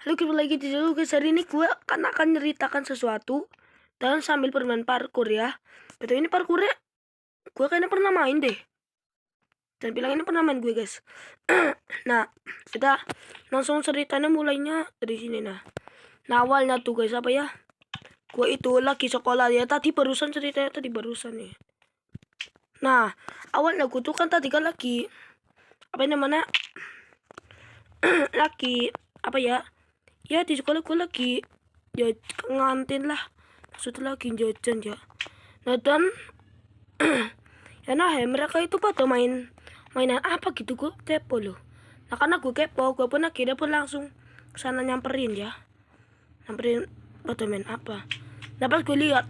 Halo, kembali lagi di channel guys. Hari ini gue akan ceritakan sesuatu dan sambil bermain parkour ya. Betul, ini parkournya gue kayaknya pernah main deh. Dan bilang ini pernah main gue guys. Nah, kita langsung ceritanya mulainya dari sini nah. Nah, awalnya tuh guys apa ya? Gue itu lagi sekolah ya. Tadi barusan ceritanya tadi barusan nih. Nah, awalnya gue tuh kan tadi kan lagi apa namanya? Lagi apa ya? Ya di sekolah gue lagi ya ngantin lah, maksudnya lagi jajan ya. Nah dan ya nah mereka itu pada mainan apa gitu, gue kepo loh. Nah karena gue kepo, gue pun akhirnya pun langsung kesana nyamperin pada main apa. Nah pas gue lihat,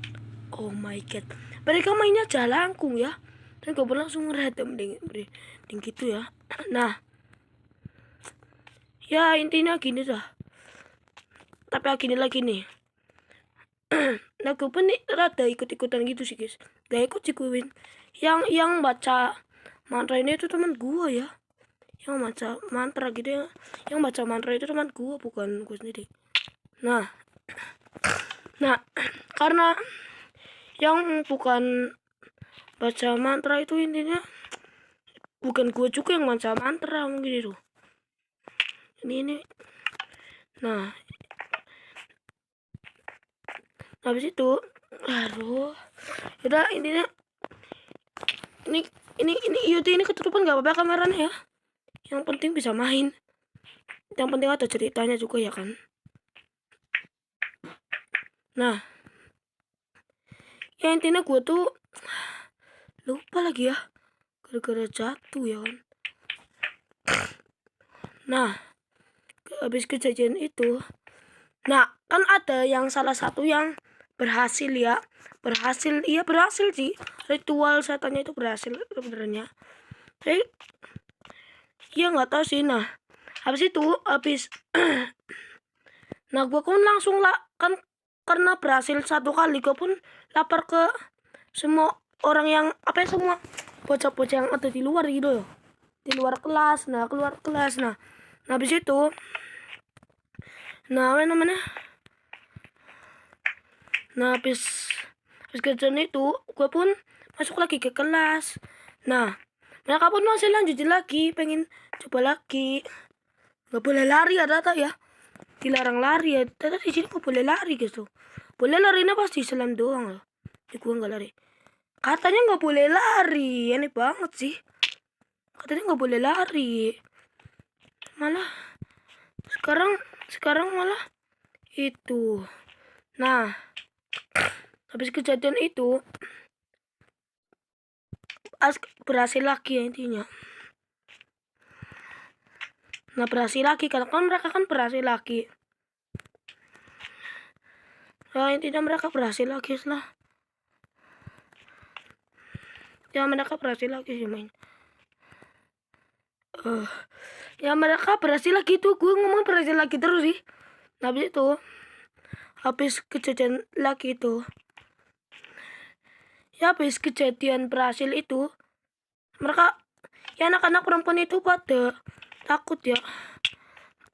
oh my god, mereka mainnya jalangkung ya. Dan gue pun langsung ngeredam ding gitu ya. Nah ya intinya gini dah, tapi gini lagi nih. Nah gue pun nih rada ikut-ikutan gitu sih guys. Gak ikut sih gue. Yang baca mantra ini itu teman gue ya. Yang baca mantra gitu ya. Yang baca mantra itu teman gue, bukan gue sendiri. Nah karena yang bukan baca mantra itu intinya bukan gue juga yang baca mantra mungkin itu. Ini. Nah habis itu, aduh, udah intinya ini Yuti ini ketutupan gak apa-apa kameranya ya. Yang penting bisa main. Yang penting ada ceritanya juga ya kan. Nah ya intinya gue tuh lupa lagi ya, gara-gara jatuh ya kan. Nah habis kejadian itu, nah kan ada yang salah satu yang berhasil sih, ritual setannya itu berhasil sebenarnya. Tapi ya nggak tahu sih. Nah habis nah gue kan langsung kan karena berhasil satu kali, gue pun lapar ke semua orang yang semua bocah-bocah yang ada di luar gitu, di luar kelas. Nah keluar kelas, nah habis itu, nah apa namanya, nah habis kejadian itu gue pun masuk lagi ke kelas. Nah mereka pun masih lanjutin lagi, pengen coba lagi. Nggak boleh lari ada ya, dilarang lari ya. Tadi di sini nggak boleh lari gitu. Boleh larinya pasti selam doang loh. Di gue nggak lari. Katanya nggak boleh lari, aneh banget sih. Katanya nggak boleh lari. Malah sekarang malah itu. Nah habis kejadian itu berhasil lagi ya intinya. Nah berhasil lagi karena kan mereka kan berhasil lagi. Nah intinya mereka berhasil lagi lah. Ya mereka berhasil lagi sih main. Ya mereka berhasil lagi tuh, gue ngomong berhasil lagi terus sih. Nah, habis itu, habis kejadian lagi itu, ya habis kejadian berhasil itu, mereka ya anak-anak perempuan itu pada takut ya.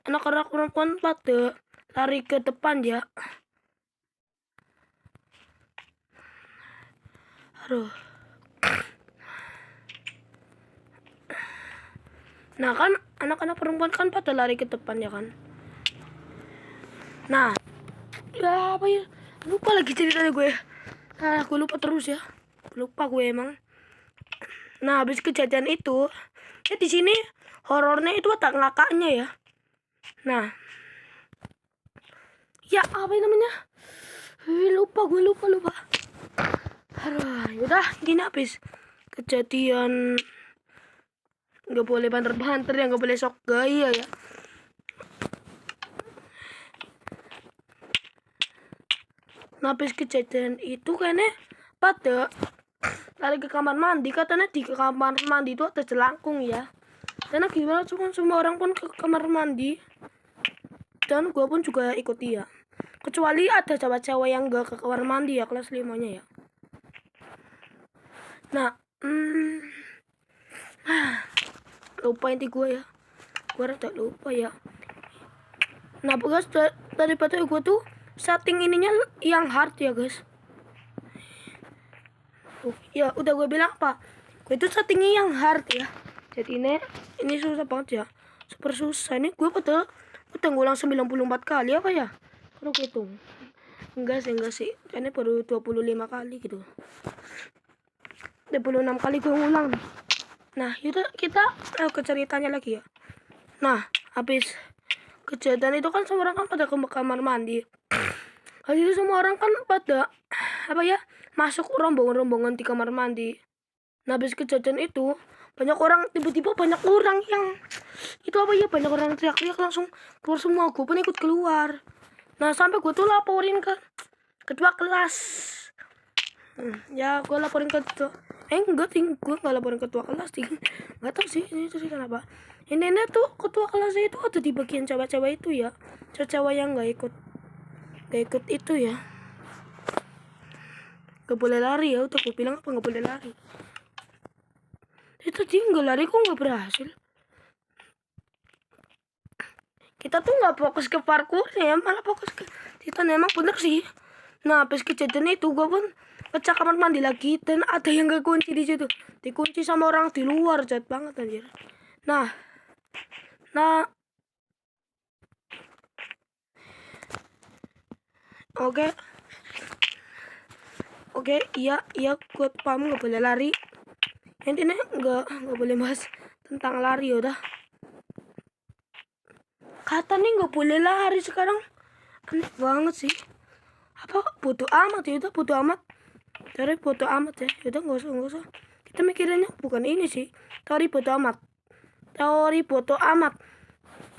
Anak-anak perempuan pada lari ke depan ya. Aduh. Nah kan anak-anak perempuan kan pada lari ke depan ya kan. Nah ya apa ya, lupa lagi ceritanya gue. Gue lupa terus ya, lupa gue emang. Nah habis kejadian itu ya di sini horornya itu ada ngakaknya ya. Nah ya apa namanya, gue lupa. Aduh yaudah, ini habis kejadian nggak boleh banter-banter ya, nggak boleh sok gaya ya. Nah habis kejadian itu kayaknya pada lari ke kamar mandi. Katanya di kamar mandi itu ada jelangkung ya. Karena gimana semua orang pun ke kamar mandi, dan gue pun juga ikut dia. Kecuali ada cewek-cewek yang gak ke kamar mandi ya, kelas 5-nya ya. Nah lupa inti gue ya, gue rada lupa ya. Nah guys, daripada gue tuh setting ininya yang hard ya guys. Ya udah gue bilang apa, gue itu settingnya yang hard ya. Jadi ini susah banget ya, super susah. Ini gue udah ngulang 94 kali apa ya kalau gitu. Enggak sih, ini baru 25 kali gitu, 26 kali gue ngulang. Nah itu kita ke ceritanya lagi ya. Nah habis kejadian itu kan semua orang kan pada ke kamar mandi. Habis itu semua orang kan pada apa ya, masuk rombongan di kamar mandi. Nah habis kejadian itu banyak orang, tiba-tiba banyak orang yang itu apa ya, banyak orang teriak-teriak langsung keluar semua. Gue pun ikut keluar. Nah sampai gue tuh laporin ke ketua kelas. Ya gue laporin ke ketua, enggak gue nggak laporin ketua kelas nggak tahu sih ini cerita kenapa. Ini tuh ketua kelasnya itu ada di bagian cewek-cewek itu ya, cewek yang nggak ikut itu ya, nggak boleh lari ya. Udah gue bilang apa nggak boleh lari. Itu dia nggak lari, kok nggak berhasil. Kita tuh nggak fokus ke parkurnya, malah fokus ke kita. Emang bener sih. Nah habis kejadian itu gue pun pecah kamar mandi lagi, dan ada yang gak kunci di situ, dikunci sama orang di luar. Jahat banget anjir. Nah oke, iya gue paham nggak boleh lari. Intinya nggak boleh bahas tentang lari. Udah kata nih nggak boleh lari sekarang, aneh banget sih. Apa bodo amat ya, udah bodo amat. Dari bodo amat ya, udah nggak usah. Kita mikirinnya bukan ini sih, teori bodo amat.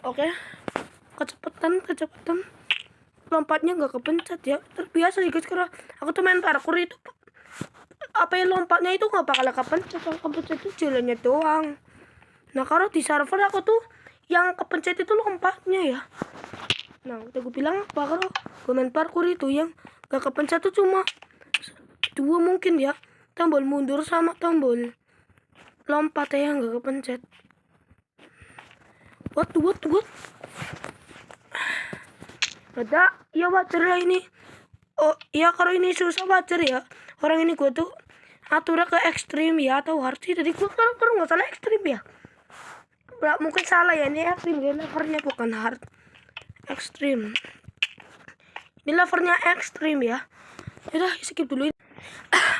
Oke, kecepatan lompatnya nggak kepencet ya. Terbiasa sih guys, karena aku tuh main parkour itu apa ya, lompatnya itu nggak bakal kepencet. Yang kepencet itu jalannya doang. Nah kalau di server aku tuh yang kepencet itu lompatnya ya. Nah udah gue bilang apa, kalau gue main parkour itu yang nggak kepencet tuh cuma 2 mungkin ya, tombol mundur sama tombol lompat ya, yang nggak kepencet. What? Ada ya, wajar lah ini. Oh iya, kalau ini susah wajar ya. Orang ini gue tuh aturnya ke ekstrim ya, atau hard sih. Tadi gue kan nggak salah ekstrim ya. Mungkin salah ya, ini ekstrim ya, levelnya bukan hard, ekstrim. Ini levelnya ekstrim ya. Udah skip dulu.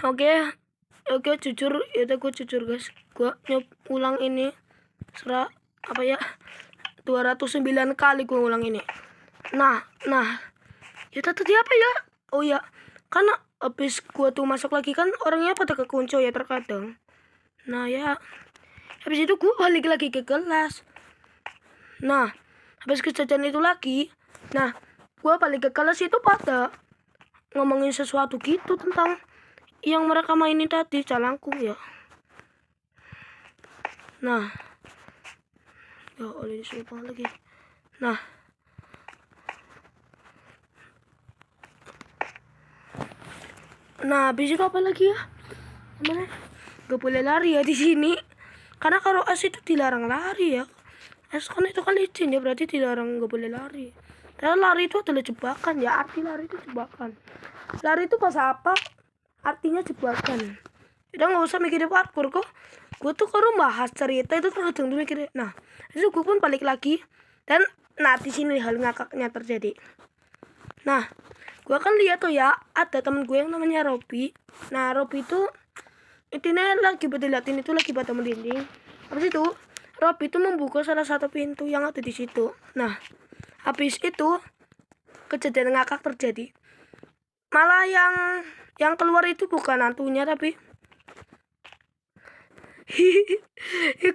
Oke, jujur ya, udah gue jujur guys, gue ulang ini 209 kali gue ulang ini. Nah ya tadi apa ya, oh ya, karena habis gue tuh masuk lagi kan orangnya pada kekunci ya terkadang. Nah ya habis itu gue balik lagi ke kelas. Nah habis kejadian itu lagi, nah gue balik ke kelas itu pada ngomongin sesuatu gitu tentang yang mereka mainin tadi, calangkung ya. Nah ya oleh siapa lagi. Nah habis itu apa lagi ya, namanya gak boleh lari ya di sini, karena kalau es itu dilarang lari ya. Es kan itu kan licin ya, berarti dilarang, gak boleh lari. Karena lari itu adalah jebakan ya, arti lari itu jebakan. Lari itu bahasa apa, artinya jebakan. Udah nggak usah mikirin parkour kok. Gue tuh kalau bahas cerita itu terkadang tuh mikirin. Nah itu gue pun balik lagi, dan di sini hal ngakaknya terjadi. Nah gue kan lihat tuh ya, ada temen gue yang namanya Robi. Nah Robi itu intinya lagi berdelatin itu, lagi pada merinding. Habis itu Robi itu membuka salah satu pintu yang ada di situ. Nah habis itu kejadian ngakak terjadi. Malah yang keluar itu bukan hantunya, tapi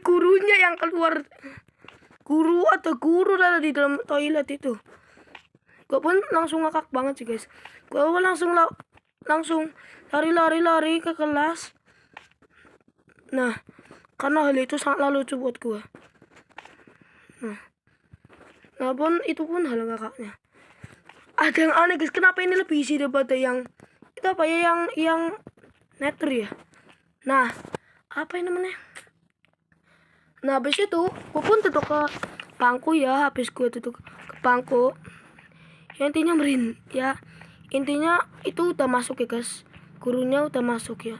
gurunya yang keluar. Guru ada di dalam toilet itu. Gue pun langsung ngakak banget sih guys. Gue pun langsung lari ke kelas. Nah karena hal itu sangat lucu buat gue. Nah pun itu pun hal ngakaknya. Ada yang aneh guys, kenapa ini lebih isi daripada yang itu apa ya, yang nether ya. Nah apa ini namanya. Nah habis itu gue pun duduk ke pangku ya, habis gue duduk ke pangku ya, intinya itu udah masuk ya guys, gurunya udah masuk ya.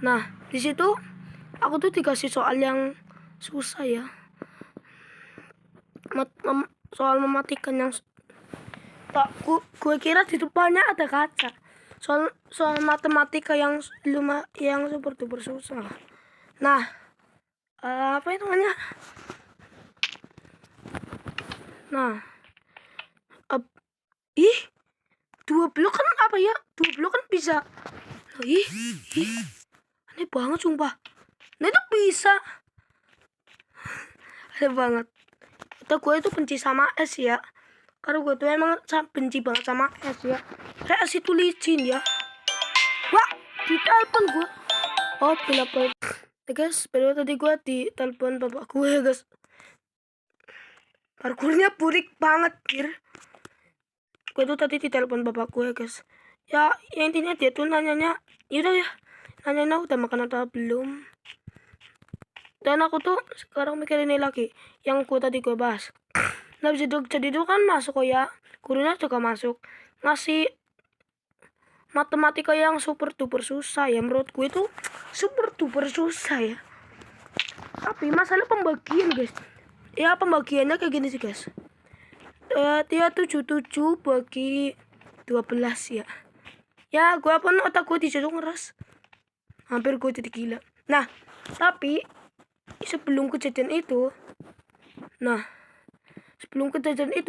Nah di situ aku tuh dikasih soal yang susah ya, soal mematikan yang gue kira di depannya ada kaca. Soal matematika yang super duper susah. Nah apa itu namanya, nah ih 2 blok kan apa ya, 2 blok kan bisa. Ih aneh banget sumpah. Nah itu bisa aneh banget. Gue itu benci sama es ya, karena gue tuh emang benci banget sama es ya. Kayak es itu licin ya. Wah ditelepon gue. Oh telepon ya guys, baru tadi gue ditelepon bapak gue ya guys. Parkurnya burik banget kir. Gue tuh tadi ditelepon bapak gue ya guys. Ya intinya dia tuh nanyanya, yaudah ya, nanya udah makan atau belum. Dan aku tuh sekarang mikir ini lagi yang tadi gue bahas. Nah jadi itu kan masuk kok ya, gurunya juga masuk ngasih matematika yang super duper susah ya. Menurut gue itu super duper susah ya. Tapi masalah pembagian guys, ya pembagiannya kayak gini sih guys. Dia 77 bagi 12 ya. Ya gue pun otak gue disitu ngeras, hampir gue jadi gila. Nah tapi sebelum kejadian itu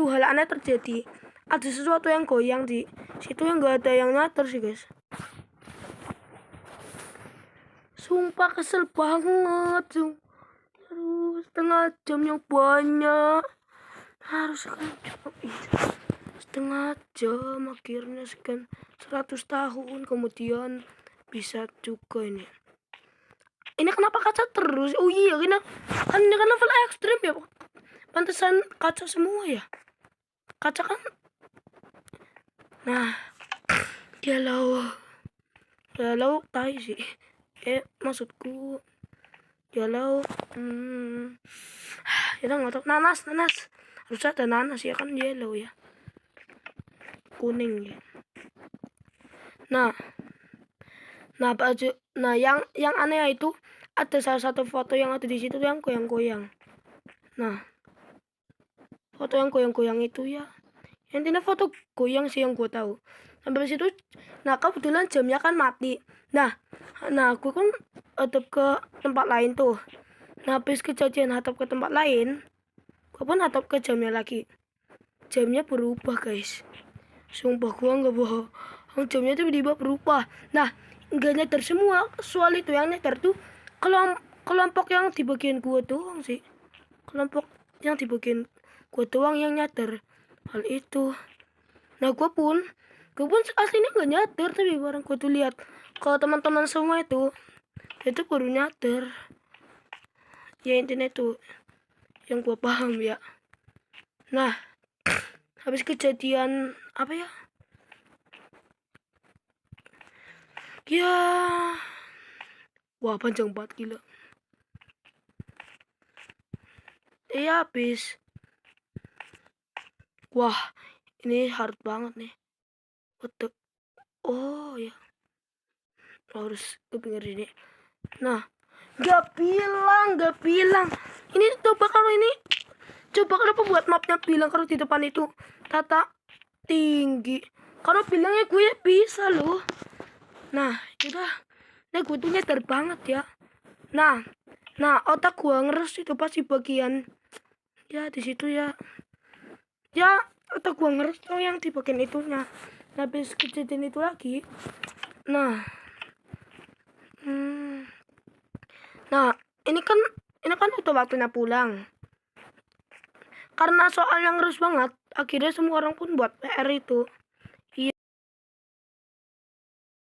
hal aneh terjadi. Ada sesuatu yang goyang di situ yang gak ada yang nyater sih guys. Sumpah kesel banget tuh. Harus setengah jam yang banyak, harus setengah jam, akhirnya sekian 100 tahun kemudian bisa juga ini. Ini kenapa kaca terus? Oh iya, ini kan level ekstrim ya. Pantesan kaca semua ya. Kaca kan. Nah, galau tai sih. Maksudku galau. Ya nggak tahu. Nanas. Harus ada nanas ya kan, yellow ya. Kuning ya. Nah baju. Nah yang aneh itu ada salah satu foto yang ada di situ yang goyang-goyang. Nah foto yang goyang-goyang itu ya, intinya foto goyang sih yang gue tahu. Sampai situ, nah kebetulan jamnya kan mati. Nah gue kan hadap ke tempat lain tuh. Nah habis kejadian hadap ke tempat lain, gue pun hadap ke jamnya lagi. Jamnya berubah guys, sumpah gue nggak bohong, jamnya tiba-tiba berubah. Nah nggak nyadar semua, soal itu yang nyadar tuh kelompok yang di bagian gue doang sih. Kelompok yang di bagian gue doang yang nyadar hal itu. Nah gue pun aslinya nggak nyadar, tapi bareng gue tuh lihat kalau teman-teman semua itu baru nyadar. Ya intinya itu yang gue paham ya. Nah habis kejadian apa ya, wah panjang banget gila. Iya habis, wah ini hard banget nih. Oh ya, harus kepikiran ini. Nah gak bilang ini. Coba kalau buat mapnya bilang kalau di depan itu tata tinggi, kalau bilangnya gue bisa loh. Nah udah, nah gue tuh nyadar banget ya. Nah otak gue ngeres itu pasti bagian ya di situ ya otak gue ngeres tuh yang di bagian itunya. Nah habis kejadian itu lagi, nah ini kan udah waktunya pulang. Karena soal yang ngeres banget, akhirnya semua orang pun buat PR itu.